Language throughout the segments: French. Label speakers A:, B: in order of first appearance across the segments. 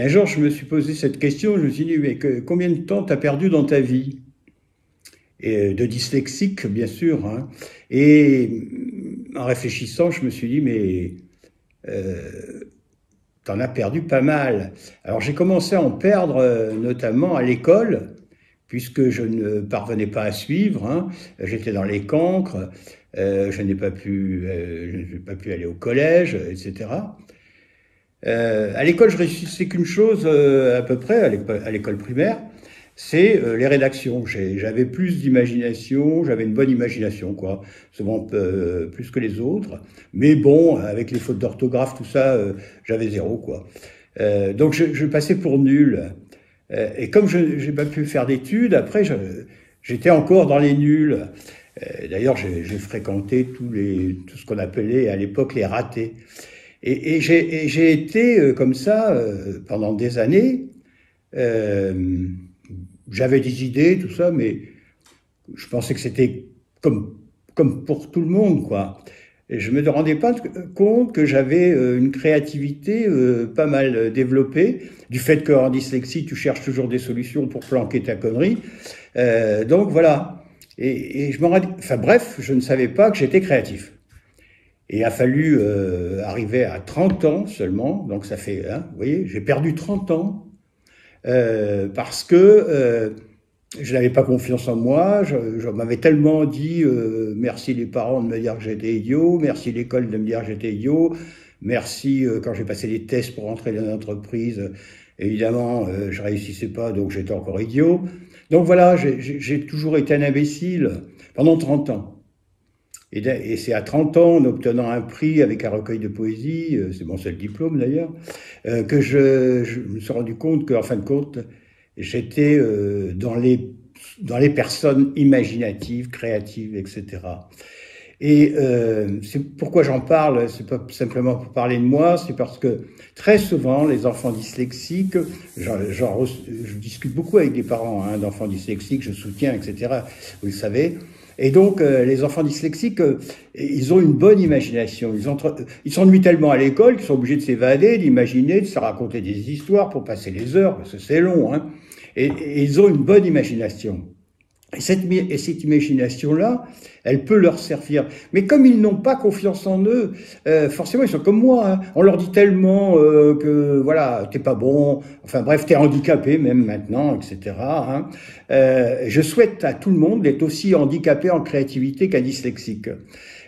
A: Un jour, je me suis posé cette question, je me suis dit, mais combien de temps t'as perdu dans ta vie? Et de dyslexique, bien sûr, hein. Et en réfléchissant, je me suis dit, mais t'en as perdu pas mal. Alors j'ai commencé à en perdre, notamment à l'école, puisque je ne parvenais pas à suivre, hein. J'étais dans les cancres, je n'ai pas pu aller au collège, etc. À l'école, je réussissais qu'une chose, à peu près, à l'école primaire, c'est les rédactions. J'avais plus d'imagination, j'avais une bonne imagination, quoi. Souvent plus que les autres. Mais bon, avec les fautes d'orthographe, tout ça, j'avais zéro, quoi. Donc je passais pour nul. Et comme je n'ai pas pu faire d'études, après, j'étais encore dans les nuls. D'ailleurs, j'ai fréquenté tout ce qu'on appelait à l'époque les ratés. Et j'ai été comme ça pendant des années. J'avais des idées, tout ça, mais je pensais que c'était comme pour tout le monde, quoi. Et je me rendais pas compte que j'avais une créativité pas mal développée, du fait qu'en dyslexie, tu cherches toujours des solutions pour planquer ta connerie. Donc voilà. Et je me rendais... Enfin bref, je ne savais pas que j'étais créatif. Et il a fallu arriver à 30 ans seulement, donc ça fait, hein, vous voyez, j'ai perdu 30 ans parce que je n'avais pas confiance en moi, je m'avais tellement dit merci les parents de me dire que j'étais idiot, merci l'école de me dire que j'étais idiot, merci quand j'ai passé les tests pour entrer dans l'entreprise, évidemment je réussissais pas donc j'étais encore idiot. Donc voilà, j'ai toujours été un imbécile pendant 30 ans. Et c'est à 30 ans, en obtenant un prix avec un recueil de poésie, c'est mon seul diplôme d'ailleurs, que je me suis rendu compte qu'en fin de compte, j'étais dans les personnes imaginatives, créatives, etc. Et c'est pourquoi j'en parle, c'est pas simplement pour parler de moi, c'est parce que très souvent, les enfants dyslexiques, je discute beaucoup avec des parents hein, d'enfants dyslexiques, je soutiens, etc., vous le savez. Et donc, les enfants dyslexiques, ils ont une bonne imagination. Ils s'ennuient tellement à l'école qu'ils sont obligés de s'évader, d'imaginer, de se raconter des histoires pour passer les heures, parce que c'est long. Hein. Et ils ont une bonne imagination. Et cette imagination-là, elle peut leur servir. Mais comme ils n'ont pas confiance en eux, forcément, ils sont comme moi. Hein. On leur dit tellement que, voilà, t'es pas bon, enfin bref, t'es handicapé même maintenant, etc. Hein. Je souhaite à tout le monde d'être aussi handicapé en créativité qu'un dyslexique.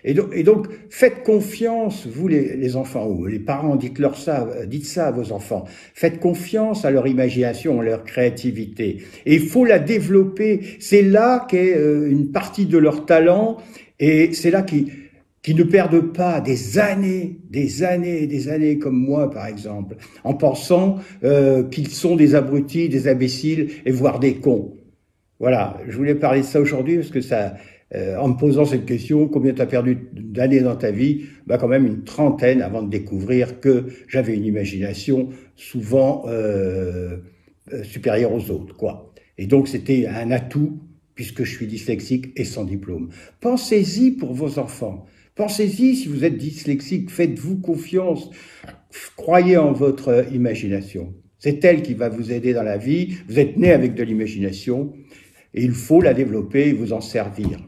A: Et donc, faites confiance, vous les enfants, ou les parents, dites ça à vos enfants. Faites confiance à leur imagination, à leur créativité. Et il faut la développer. C'est là qu'est une partie de leur talent, et c'est là qu'ils ne perdent pas des années comme moi, par exemple, en pensant qu'ils sont des abrutis, des imbéciles, et voire des cons. Voilà, je voulais parler de ça aujourd'hui parce que ça, en me posant cette question, combien tu as perdu d'années dans ta vie? Bah quand même une trentaine avant de découvrir que j'avais une imagination souvent supérieure aux autres, quoi. Et donc c'était un atout puisque je suis dyslexique et sans diplôme. Pensez-y pour vos enfants. Pensez-y si vous êtes dyslexique, faites-vous confiance, croyez en votre imagination. C'est elle qui va vous aider dans la vie. Vous êtes né avec de l'imagination et il faut la développer et vous en servir.